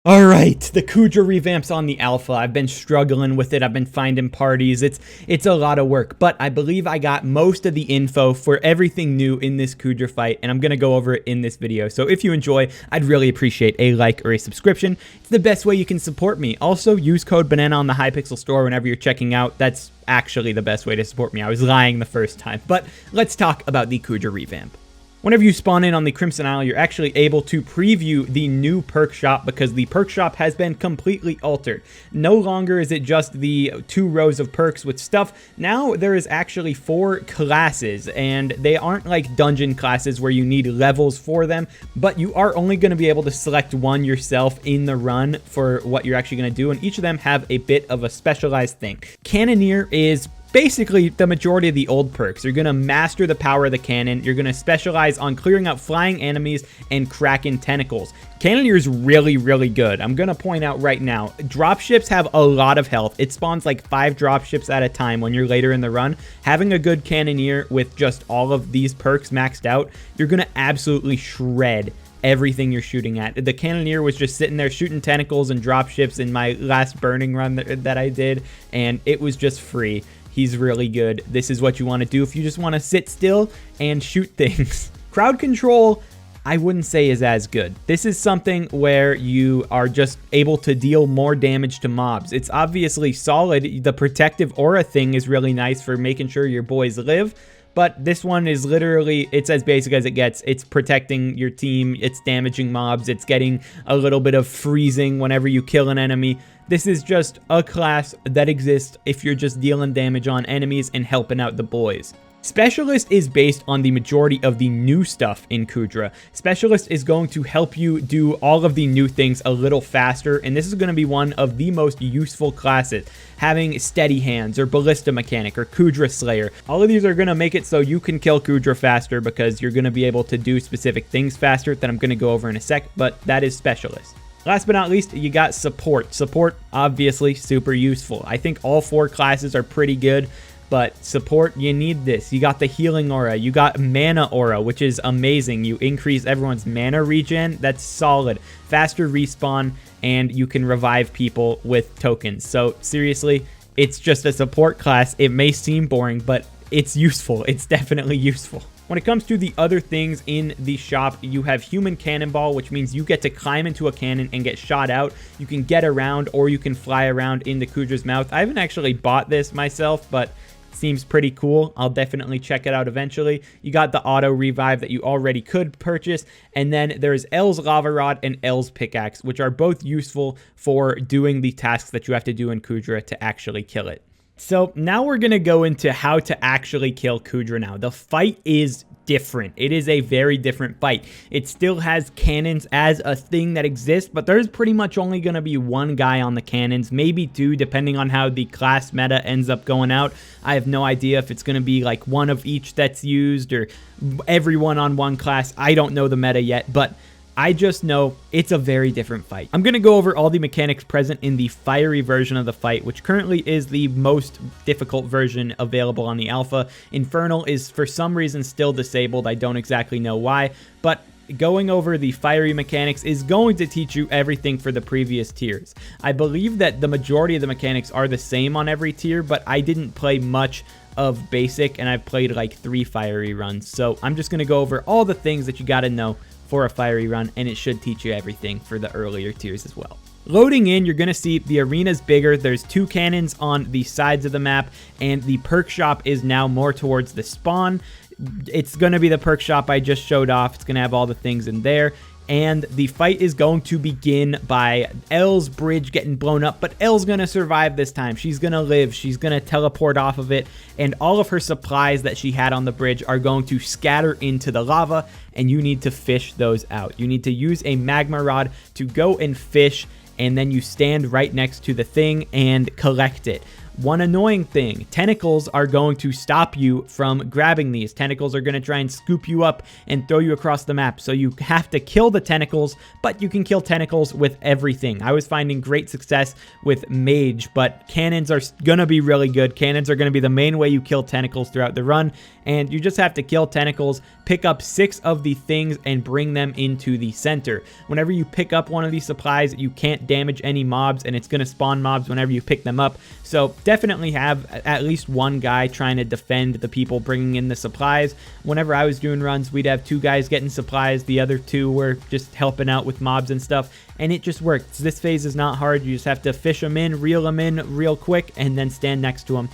All right, the Kuudra revamp's on the alpha. I've been struggling with it. I've been finding parties. It's a lot of work, but I believe I got most of the info for everything new in this Kuudra fight, and I'm going to go over it in this video. So if you enjoy, I'd really appreciate a like or a subscription. It's the best way you can support me. Also, use code BANANA on the Hypixel store whenever you're checking out. That's actually the best way to support me. I was lying the first time, but let's talk about the Kuudra revamp. Whenever you spawn in on the Crimson Isle, you're actually able to preview the new perk shop because the perk shop has been completely altered. No longer is it just the 2 rows of perks with stuff. Now there is actually 4 classes, and they aren't like dungeon classes where you need levels for them, but you are only going to be able to select one yourself in the run for what you're actually going to do, and each of them have a bit of a specialized thing. Cannoneer is basically the majority of the old perks. You're going to master the power of the cannon. You're going to specialize on clearing out flying enemies and kraken tentacles. Cannoneer is really, really good. I'm going to point out right now, dropships have a lot of health. It spawns like 5 dropships at a time when you're later in the run. Having a good Cannoneer with just all of these perks maxed out, you're going to absolutely shred everything you're shooting at. The Cannoneer was just sitting there shooting tentacles and dropships in my last burning run that I did, and it was just free. He's really good. This is what you want to do if you just want to sit still and shoot things. Crowd control, I wouldn't say is as good. This is something where you are just able to deal more damage to mobs. It's obviously solid. The protective aura thing is really nice for making sure your boys live. But this one is literally, it's as basic as it gets. It's protecting your team, it's damaging mobs, it's getting a little bit of freezing whenever you kill an enemy. This is just a class that exists if you're just dealing damage on enemies and helping out the boys. Specialist is based on the majority of the new stuff in Kuudra. Specialist is going to help you do all of the new things a little faster, and this is going to be one of the most useful classes. Having steady hands or ballista mechanic or Kuudra slayer. All of these are going to make it so you can kill Kuudra faster because you're going to be able to do specific things faster that I'm going to go over in a sec, but that is specialist. Last but not least, you got support. Support, obviously, super useful. I think all 4 classes are pretty good. But support, you need this. You got the healing aura. You got mana aura, which is amazing. You increase everyone's mana regen. That's solid. Faster respawn, and you can revive people with tokens. So seriously, it's just a support class. It may seem boring, but it's useful. It's definitely useful. When it comes to the other things in the shop, you have human cannonball, which means you get to climb into a cannon and get shot out. You can get around, or you can fly around into Kuudra's mouth. I haven't actually bought this myself, but seems pretty cool. I'll definitely check it out eventually. You got the auto revive that you already could purchase, and then there's L's lava rod and L's pickaxe, which are both useful for doing the tasks that you have to do in Kuudra to actually kill it. So now we're going to go into how to actually kill Kuudra now. The fight is different. It is a very different fight. It still has cannons as a thing that exists, but there's pretty much only going to be 1 guy on the cannons, maybe 2, depending on how the class meta ends up going out. I have no idea if it's going to be like 1 of each that's used or everyone on 1 class. I don't know the meta yet, but I just know it's a very different fight. I'm going to go over all the mechanics present in the fiery version of the fight, which currently is the most difficult version available on the alpha. Infernal is for some reason still disabled. I don't exactly know why, but going over the fiery mechanics is going to teach you everything for the previous tiers. I believe that the majority of the mechanics are the same on every tier, but I didn't play much of basic, and I've played like 3 fiery runs. So I'm just going to go over all the things that you got to know for a fiery run, and it should teach you everything for the earlier tiers as well. Loading in, you're going to see the arena's bigger. There's 2 cannons on the sides of the map, and the perk shop is now more towards the spawn. It's going to be the perk shop I just showed off. It's going to have all the things in there. And the fight is going to begin by L's bridge getting blown up, but L's going to survive this time. She's going to live. She's going to teleport off of it, and all of her supplies that she had on the bridge are going to scatter into the lava, and you need to fish those out. You need to use a magma rod to go and fish, and then you stand right next to the thing and collect it. One annoying thing, tentacles are going to stop you from grabbing these. Tentacles are going to try and scoop you up and throw you across the map. So you have to kill the tentacles, but you can kill tentacles with everything. I was finding great success with mage, but cannons are going to be really good. Cannons are going to be the main way you kill tentacles throughout the run, and you just have to kill tentacles, pick up 6 of the things, and bring them into the center. Whenever you pick up one of these supplies, you can't damage any mobs, and it's going to spawn mobs whenever you pick them up. So definitely have at least one guy trying to defend the people bringing in the supplies. Whenever I was doing runs, we'd have 2 guys getting supplies. The other 2 were just helping out with mobs and stuff, and it just worked. This phase is not hard. You just have to fish them in real quick, and then stand next to them,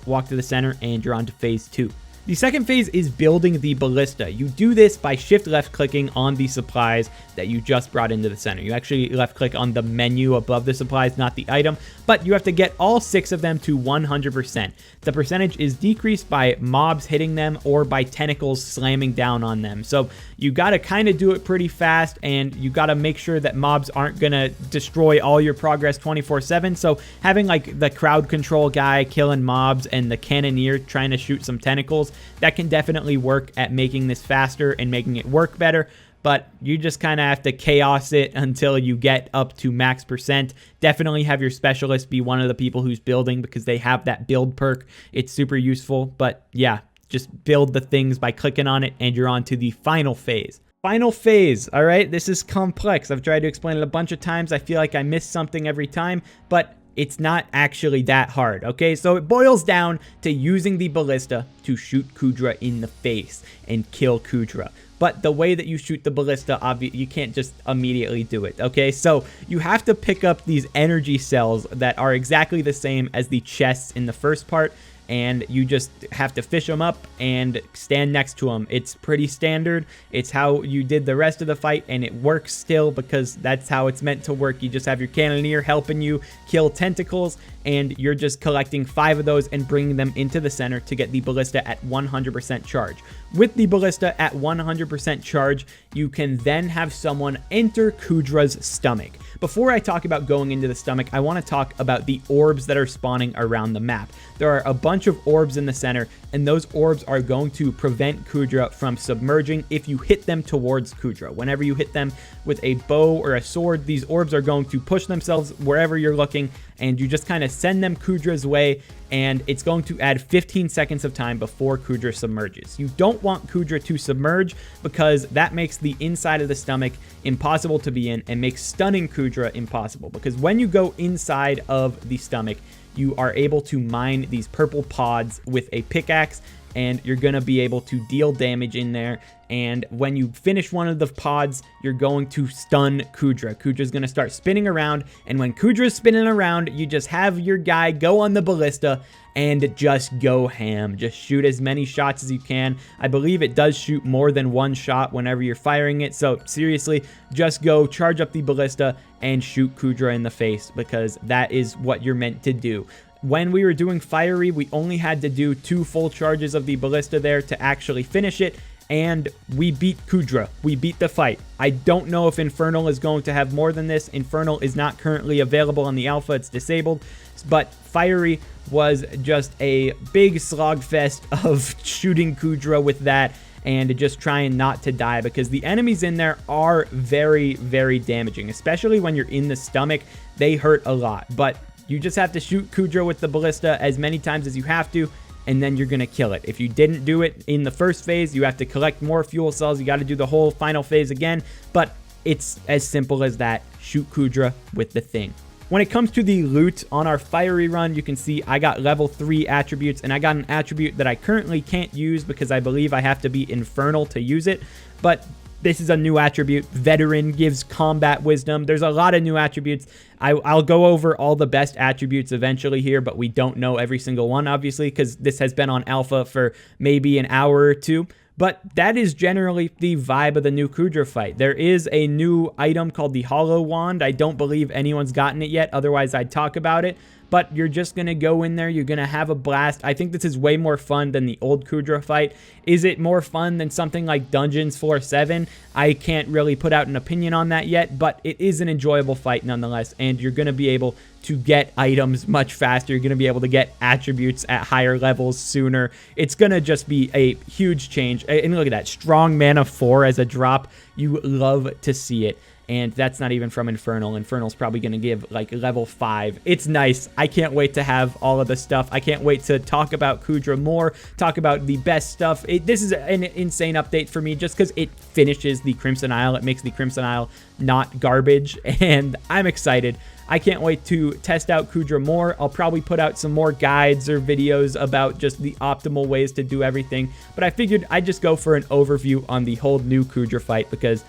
walk to the center, and you're on to phase 2. The second phase is building the ballista. You do this by shift left clicking on the supplies that you just brought into the center. You actually left click on the menu above the supplies, not the item, but you have to get all 6 of them to 100%. The percentage is decreased by mobs hitting them or by tentacles slamming down on them. So you got to kind of do it pretty fast, and you got to make sure that mobs aren't going to destroy all your progress 24/7. So having like the crowd control guy killing mobs and the cannoneer trying to shoot some tentacles, that can definitely work at making this faster and making it work better. But you just kind of have to chaos it until you get up to max percent. Definitely have your specialist be one of the people who's building, because they have that build perk. It's super useful. But yeah, just build the things by clicking on it, and you're on to the final phase. Final phase, all right? This is complex. I've tried to explain it a bunch of times. I feel like I miss something every time, but it's not actually that hard, okay? So it boils down to using the ballista to shoot Kuudra in the face and kill Kuudra. But the way that you shoot the ballista, you can't just immediately do it, okay? So you have to pick up these energy cells that are exactly the same as the chests in the first part, and you just have to fish them up and stand next to them. It's pretty standard. It's how you did the rest of the fight, and it works still because that's how it's meant to work. You just have your cannoneer helping you kill tentacles, and you're just collecting 5 of those and bringing them into the center to get the ballista at 100% charge. With the ballista at 100% charge, you can then have someone enter Kuudra's stomach. Before I talk about going into the stomach, I want to talk about the orbs that are spawning around the map. There are a bunch of orbs in the center, and those orbs are going to prevent Kuudra from submerging if you hit them towards Kuudra. Whenever you hit them with a bow or a sword, these orbs are going to push themselves wherever you're looking, and you just kind of send them Kuudra's way, and it's going to add 15 seconds of time before Kuudra submerges. You don't want Kuudra to submerge, because that makes the inside of the stomach impossible to be in and makes stunning Kuudra impossible, because when you go inside of the stomach, you are able to mine these purple pods with a pickaxe, and you're going to be able to deal damage in there. And when you finish one of the pods, you're going to stun Kuudra. Kuudra's going to start spinning around, and when Kuudra's spinning around, you just have your guy go on the ballista and just go ham. Just shoot as many shots as you can. I believe it does shoot more than one shot whenever you're firing it, so seriously, just go charge up the ballista and shoot Kuudra in the face, because that is what you're meant to do. When we were doing fiery, we only had to do 2 full charges of the ballista there to actually finish it, and we beat Kuudra. We beat the fight. I don't know if Infernal is going to have more than this. Infernal is not currently available on the alpha. It's disabled. But fiery was just a big slogfest of shooting Kuudra with that and just trying not to die, because the enemies in there are very, very damaging, especially when you're in the stomach. They hurt a lot, but you just have to shoot Kuudra with the ballista as many times as you have to, and then you're going to kill it. If you didn't do it in the first phase, you have to collect more fuel cells. You got to do the whole final phase again, but it's as simple as that. Shoot Kuudra with the thing. When it comes to the loot on our fiery run, you can see I got level 3 attributes, and I got an attribute that I currently can't use because I believe I have to be infernal to use it, but this is a new attribute. Veteran gives combat wisdom. There's a lot of new attributes. I'll go over all the best attributes eventually here, but we don't know every single one, obviously, because this has been on alpha for maybe an hour or 2. But that is generally the vibe of the new Kuudra fight. There is a new item called the Hollow Wand. I don't believe anyone's gotten it yet, otherwise I'd talk about it. but you're just going to go in there. You're going to have a blast. I think this is way more fun than the old Kuudra fight. Is it more fun than something like Dungeons 4-7? I can't really put out an opinion on that yet, but it is an enjoyable fight nonetheless, and you're going to be able to get items much faster. You're going to be able to get attributes at higher levels sooner. It's going to just be a huge change. And look at that, strong mana 4 as a drop. You love to see it. And that's not even from Infernal. Infernal's probably going to give like level 5. It's nice. I can't wait to have all of the stuff. I can't wait to talk about Kuudra more, talk about the best stuff. This is an insane update for me just because it finishes the Crimson Isle. It makes the Crimson Isle not garbage, and I'm excited. I can't wait to test out Kuudra more. I'll probably put out some more guides or videos about just the optimal ways to do everything, but I figured I'd just go for an overview on the whole new Kuudra fight because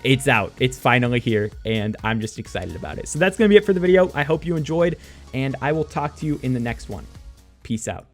it's out. It's finally here, and I'm just excited about it. So that's going to be it for the video. I hope you enjoyed, and I will talk to you in the next one. Peace out.